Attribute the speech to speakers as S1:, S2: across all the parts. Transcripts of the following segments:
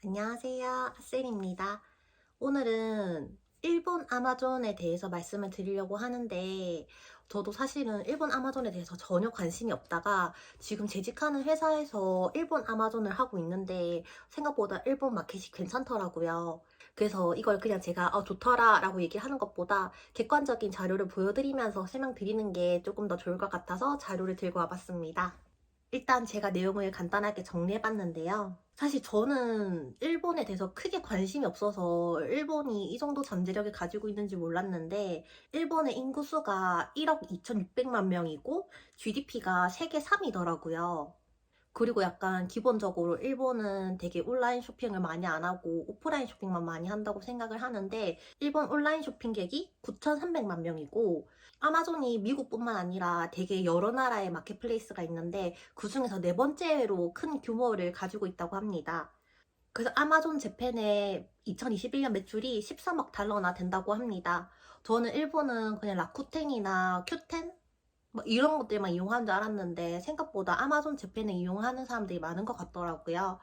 S1: 안녕하세요. 핫쌤입니다. 오늘은 일본 아마존에 대해서 말씀을 드리려고 하는데, 저도 사실은 일본 아마존에 대해서 전혀 관심이 없다가 지금 재직하는 회사에서 일본 아마존을 하고 있는데 생각보다 일본 마켓이 괜찮더라고요. 그래서 이걸 그냥 제가 좋더라 라고 얘기하는 것보다 객관적인 자료를 보여드리면서 설명드리는 게 조금 더 좋을 것 같아서 자료를 들고 와봤습니다. 일단 제가 내용을 간단하게 정리해봤는데요. 사실 저는 일본에 대해서 크게 관심이 없어서 일본이 이 정도 잠재력을 가지고 있는지 몰랐는데, 일본의 인구수가 1억 2,600만 명이고 GDP가 세계 3위더라고요. 그리고 약간 기본적으로 일본은 되게 온라인 쇼핑을 많이 안 하고 오프라인 쇼핑만 많이 한다고 생각을 하는데, 일본 온라인 쇼핑객이 9,300만 명이고, 아마존이 미국뿐만 아니라 되게 여러 나라의 마켓플레이스가 있는데 그 중에서 네 번째로 큰 규모를 가지고 있다고 합니다. 그래서 아마존 재팬의 2021년 매출이 13억 달러나 된다고 합니다. 저는 일본은 그냥 라쿠텐이나 큐텐? 뭐 이런 것들만 이용하는 줄 알았는데 생각보다 아마존 재팬을 이용하는 사람들이 많은 것 같더라고요.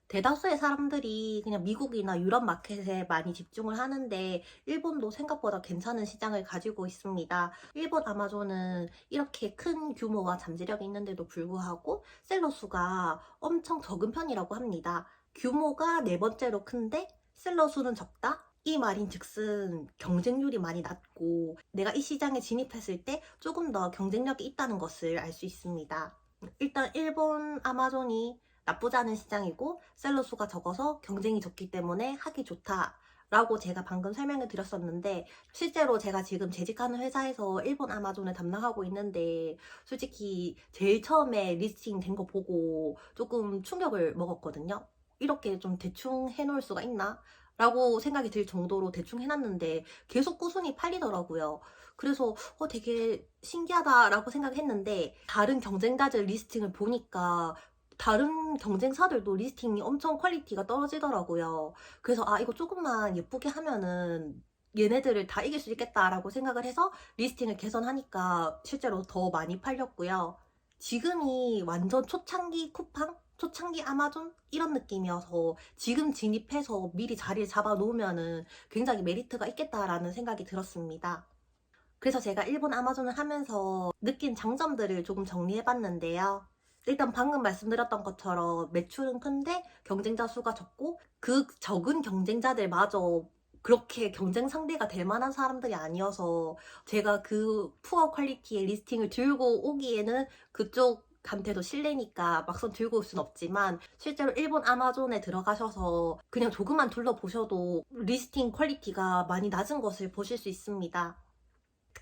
S1: 대다수의 사람들이 그냥 미국이나 유럽 마켓에 많이 집중을 하는데 일본도 생각보다 괜찮은 시장을 가지고 있습니다. 일본 아마존은 이렇게 큰 규모와 잠재력이 있는데도 불구하고 셀러 수가 엄청 적은 편이라고 합니다. 규모가 네 번째로 큰데 셀러 수는 적다? 이 말인 즉슨 경쟁률이 많이 낮고 내가 이 시장에 진입했을 때 조금 더 경쟁력이 있다는 것을 알 수 있습니다. 일단 일본 아마존이 나쁘지 않은 시장이고 셀러 수가 적어서 경쟁이 적기 때문에 하기 좋다 라고 제가 방금 설명을 드렸었는데, 실제로 제가 지금 재직하는 회사에서 일본 아마존을 담당하고 있는데 솔직히 제일 처음에 리스팅 된 거 보고 조금 충격을 먹었거든요. 이렇게 좀 대충 해놓을 수가 있나? 라고 생각이 들 정도로 대충 해놨는데 계속 꾸준히 팔리더라고요. 그래서 되게 신기하다라고 생각했는데, 다른 경쟁자들 리스팅을 보니까 다른 경쟁사들도 리스팅이 엄청 퀄리티가 떨어지더라고요. 그래서 이거 조금만 예쁘게 하면은 얘네들을 다 이길 수 있겠다라고 생각을 해서 리스팅을 개선하니까 실제로 더 많이 팔렸고요. 지금이 완전 초창기 쿠팡? 초창기 아마존? 이런 느낌이어서 지금 진입해서 미리 자리를 잡아 놓으면은 굉장히 메리트가 있겠다라는 생각이 들었습니다. 그래서 제가 일본 아마존을 하면서 느낀 장점들을 조금 정리해봤는데요. 일단 방금 말씀드렸던 것처럼 매출은 큰데 경쟁자 수가 적고, 그 적은 경쟁자들마저 그렇게 경쟁 상대가 될 만한 사람들이 아니어서 제가 그 푸어 퀄리티의 리스팅을 들고 오기에는 그쪽한테도 실례니까 막상 들고 올 순 없지만, 실제로 일본 아마존에 들어가셔서 그냥 조금만 둘러보셔도 리스팅 퀄리티가 많이 낮은 것을 보실 수 있습니다.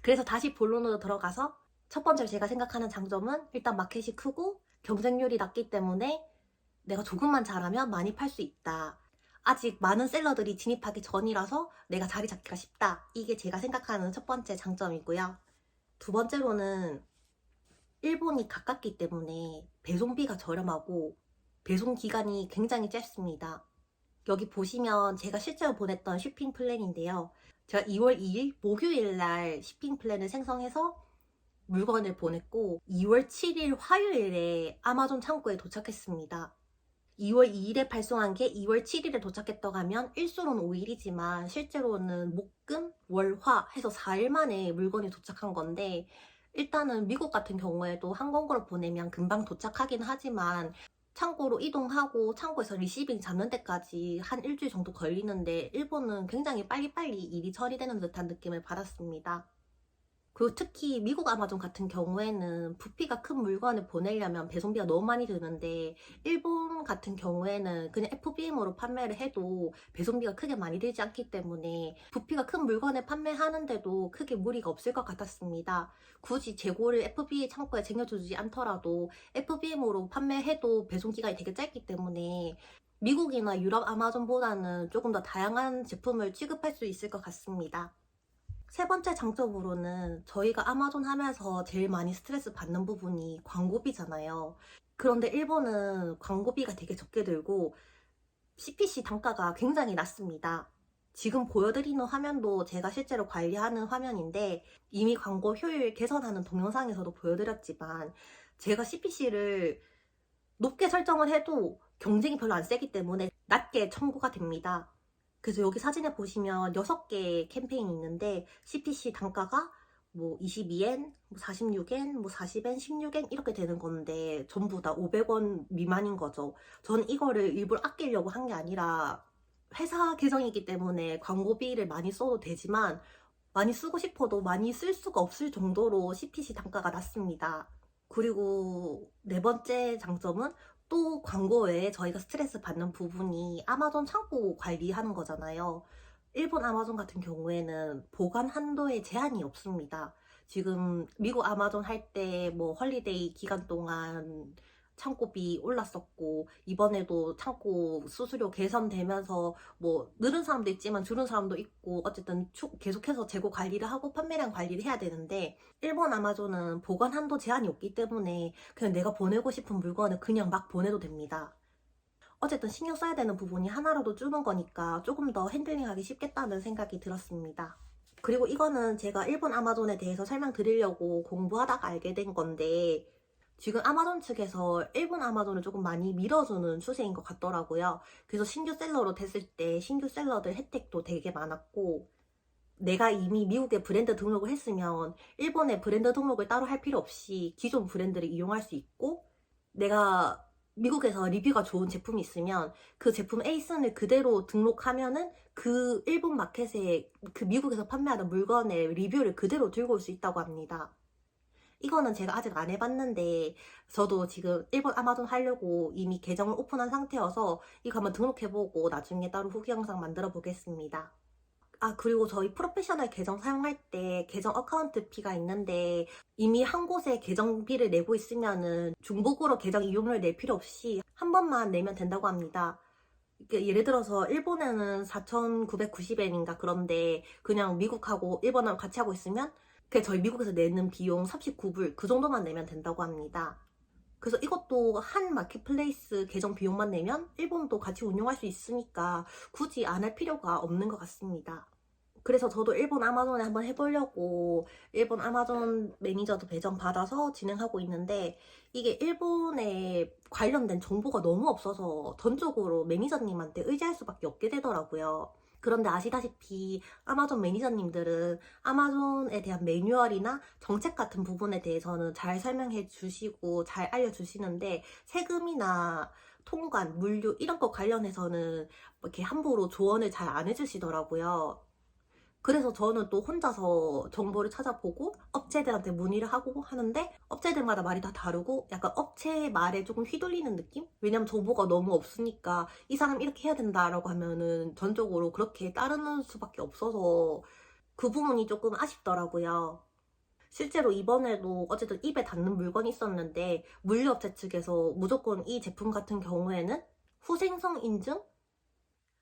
S1: 그래서 다시 본론으로 들어가서 첫 번째로 제가 생각하는 장점은 일단 마켓이 크고 경쟁률이 낮기 때문에 내가 조금만 잘하면 많이 팔 수 있다. 아직 많은 셀러들이 진입하기 전이라서 내가 자리 잡기가 쉽다. 이게 제가 생각하는 첫 번째 장점이고요. 두 번째로는 일본이 가깝기 때문에 배송비가 저렴하고 배송 기간이 굉장히 짧습니다. 여기 보시면 제가 실제로 보냈던 쇼핑 플랜인데요. 제가 2월 2일 목요일 날 쇼핑 플랜을 생성해서 물건을 보냈고 2월 7일 화요일에 아마존 창고에 도착했습니다. 2월 2일에 발송한 게 2월 7일에 도착했다고 하면 일수로는 5일이지만 실제로는 목, 금, 월, 화 해서 4일 만에 물건이 도착한 건데, 일단은 미국 같은 경우에도 항공으로 보내면 금방 도착하긴 하지만 창고로 이동하고 창고에서 리시빙 잡는 데까지 한 일주일 정도 걸리는데 일본은 굉장히 빨리빨리 일이 처리되는 듯한 느낌을 받았습니다. 그리고 특히 미국 아마존 같은 경우에는 부피가 큰 물건을 보내려면 배송비가 너무 많이 드는데, 일본 같은 경우에는 그냥 FBM으로 판매를 해도 배송비가 크게 많이 들지 않기 때문에 부피가 큰 물건을 판매하는데도 크게 무리가 없을 것 같았습니다. 굳이 재고를 FBA 창고에 쟁여두지 않더라도 FBM으로 판매해도 배송기간이 되게 짧기 때문에 미국이나 유럽 아마존보다는 조금 더 다양한 제품을 취급할 수 있을 것 같습니다. 세 번째 장점으로는 저희가 아마존 하면서 제일 많이 스트레스 받는 부분이 광고비잖아요. 그런데 일본은 광고비가 되게 적게 들고 CPC 단가가 굉장히 낮습니다. 지금 보여드리는 화면도 제가 실제로 관리하는 화면인데 이미 광고 효율 개선하는 동영상에서도 보여드렸지만, 제가 CPC를 높게 설정을 해도 경쟁이 별로 안 세기 때문에 낮게 청구가 됩니다. 그래서 여기 사진에 보시면 6개 캠페인이 있는데 CPC 단가가 뭐 22엔, 뭐 46엔, 뭐 40엔, 16엔 이렇게 되는 건데 전부 다 500원 미만인 거죠. 저는 이거를 일부러 아끼려고 한 게 아니라 회사 계정이기 때문에 광고비를 많이 써도 되지만 많이 쓰고 싶어도 많이 쓸 수가 없을 정도로 CPC 단가가 낮습니다. 그리고 네 번째 장점은 또 광고 외에 저희가 스트레스 받는 부분이 아마존 창고 관리하는 거잖아요. 일본 아마존 같은 경우에는 보관 한도에 제한이 없습니다. 지금 미국 아마존 할 때 뭐 헐리데이 기간 동안 창고비 올랐었고, 이번에도 창고 수수료 개선되면서 뭐 늘은 사람도 있지만 줄은 사람도 있고, 어쨌든 계속해서 재고 관리를 하고 판매량 관리를 해야 되는데, 일본 아마존은 보관 한도 제한이 없기 때문에 그냥 내가 보내고 싶은 물건을 그냥 막 보내도 됩니다. 어쨌든 신경 써야 되는 부분이 하나라도 줄은 거니까 조금 더 핸들링하기 쉽겠다는 생각이 들었습니다. 그리고 이거는 제가 일본 아마존에 대해서 설명드리려고 공부하다가 알게 된 건데, 지금 아마존 측에서 일본 아마존을 조금 많이 밀어주는 추세인 것 같더라고요. 그래서 신규 셀러로 됐을 때 신규 셀러들 혜택도 되게 많았고, 내가 이미 미국에 브랜드 등록을 했으면 일본의 브랜드 등록을 따로 할 필요 없이 기존 브랜드를 이용할 수 있고, 내가 미국에서 리뷰가 좋은 제품이 있으면 그 제품 에이슨을 그대로 등록하면은 그 일본 마켓에 그 미국에서 판매하는 물건의 리뷰를 그대로 들고 올 수 있다고 합니다. 이거는 제가 아직 안 해봤는데 저도 지금 일본 아마존 하려고 이미 계정을 오픈한 상태여서 이거 한번 등록해보고 나중에 따로 후기 영상 만들어 보겠습니다. 아, 그리고 저희 프로페셔널 계정 사용할 때 계정 어카운트 피가 있는데 이미 한 곳에 계정비를 내고 있으면은 중복으로 계정 이용료를 낼 필요 없이 한 번만 내면 된다고 합니다. 예를 들어서 일본에는 4,990엔인가 그런데 그냥 미국하고 일본하고 같이 하고 있으면 그 저희 미국에서 내는 비용 39불 그 정도만 내면 된다고 합니다. 그래서 이것도 한 마켓플레이스 계정 비용만 내면 일본도 같이 운영할 수 있으니까 굳이 안 할 필요가 없는 것 같습니다. 그래서 저도 일본 아마존에 한번 해보려고 일본 아마존 매니저도 배정 받아서 진행하고 있는데, 이게 일본에 관련된 정보가 너무 없어서 전적으로 매니저님한테 의지할 수밖에 없게 되더라고요. 그런데 아시다시피 아마존 매니저님들은 아마존에 대한 매뉴얼이나 정책 같은 부분에 대해서는 잘 설명해 주시고 잘 알려주시는데, 세금이나 통관, 물류 이런 거 관련해서는 이렇게 함부로 조언을 잘 안 해주시더라고요. 그래서 저는 또 혼자서 정보를 찾아보고 업체들한테 문의를 하고 하는데, 업체들마다 말이 다 다르고 약간 업체 말에 조금 휘둘리는 느낌? 왜냐면 정보가 너무 없으니까 이 사람 이렇게 해야 된다라고 하면은 전적으로 그렇게 따르는 수밖에 없어서 그 부분이 조금 아쉽더라고요. 실제로 이번에도 어쨌든 입에 닿는 물건이 있었는데, 물류업체 측에서 무조건 이 제품 같은 경우에는 후생성 인증?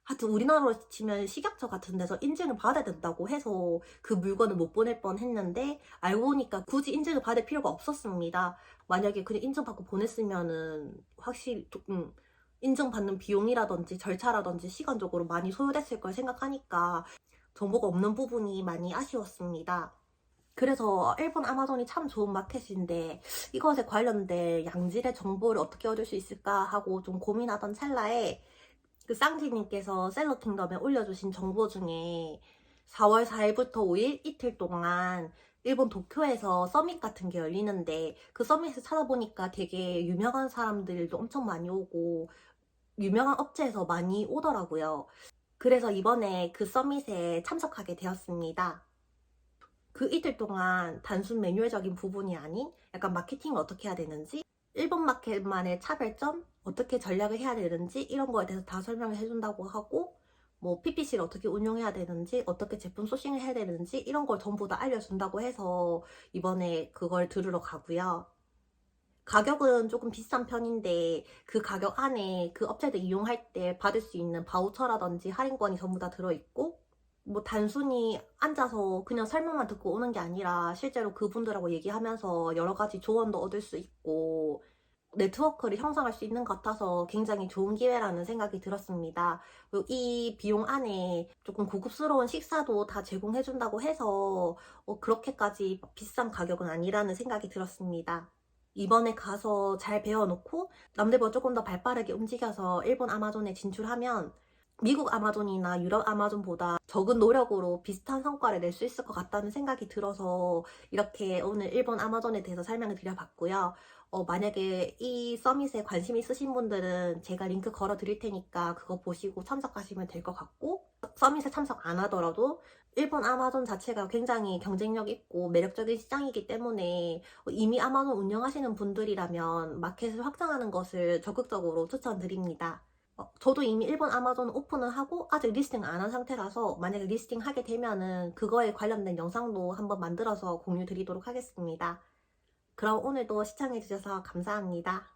S1: 하여튼 우리나라로 치면 식약처 같은 데서 인증을 받아야 된다고 해서 그 물건을 못 보낼 뻔 했는데, 알고 보니까 굳이 인증을 받을 필요가 없었습니다. 만약에 그냥 인증받고 보냈으면은 확실히 인증받는 비용이라든지 절차라든지 시간적으로 많이 소요됐을 걸 생각하니까 정보가 없는 부분이 많이 아쉬웠습니다. 그래서 일본 아마존이 참 좋은 마켓인데 이것에 관련된 양질의 정보를 어떻게 얻을 수 있을까 하고 좀 고민하던 찰나에 그 쌍지님께서 셀러킹덤에 올려주신 정보 중에 4월 4일부터 5일 이틀 동안 일본 도쿄에서 서밋 같은 게 열리는데, 그 서밋을 찾아보니까 되게 유명한 사람들도 엄청 많이 오고 유명한 업체에서 많이 오더라고요. 그래서 이번에 그 서밋에 참석하게 되었습니다. 그 이틀 동안 단순 매뉴얼적인 부분이 아닌 약간 마케팅을 어떻게 해야 되는지, 일본 마켓만의 차별점, 어떻게 전략을 해야 되는지 이런 거에 대해서 다 설명을 해준다고 하고, 뭐 PPC를 어떻게 운영해야 되는지, 어떻게 제품 소싱을 해야 되는지 이런 걸 전부 다 알려준다고 해서 이번에 그걸 들으러 가고요. 가격은 조금 비싼 편인데 그 가격 안에 그 업체들 이용할 때 받을 수 있는 바우처라든지 할인권이 전부 다 들어있고, 뭐 단순히 앉아서 그냥 설명만 듣고 오는 게 아니라 실제로 그분들하고 얘기하면서 여러 가지 조언도 얻을 수 있고 네트워크를 형성할 수 있는 것 같아서 굉장히 좋은 기회라는 생각이 들었습니다. 그리고 이 비용 안에 조금 고급스러운 식사도 다 제공해준다고 해서 그렇게까지 비싼 가격은 아니라는 생각이 들었습니다. 이번에 가서 잘 배워놓고 남들보다 조금 더 발빠르게 움직여서 일본 아마존에 진출하면 미국 아마존이나 유럽 아마존보다 적은 노력으로 비슷한 성과를 낼 수 있을 것 같다는 생각이 들어서 이렇게 오늘 일본 아마존에 대해서 설명을 드려봤고요. 만약에 이 서밋에 관심 있으신 분들은 제가 링크 걸어 드릴 테니까 그거 보시고 참석하시면 될 것 같고, 서밋에 참석 안 하더라도 일본 아마존 자체가 굉장히 경쟁력 있고 매력적인 시장이기 때문에 이미 아마존 운영하시는 분들이라면 마켓을 확장하는 것을 적극적으로 추천드립니다. 저도 이미 일본 아마존 오픈을 하고 아직 리스팅 안 한 상태라서 만약에 리스팅 하게 되면은 그거에 관련된 영상도 한번 만들어서 공유 드리도록 하겠습니다. 그럼 오늘도 시청해주셔서 감사합니다.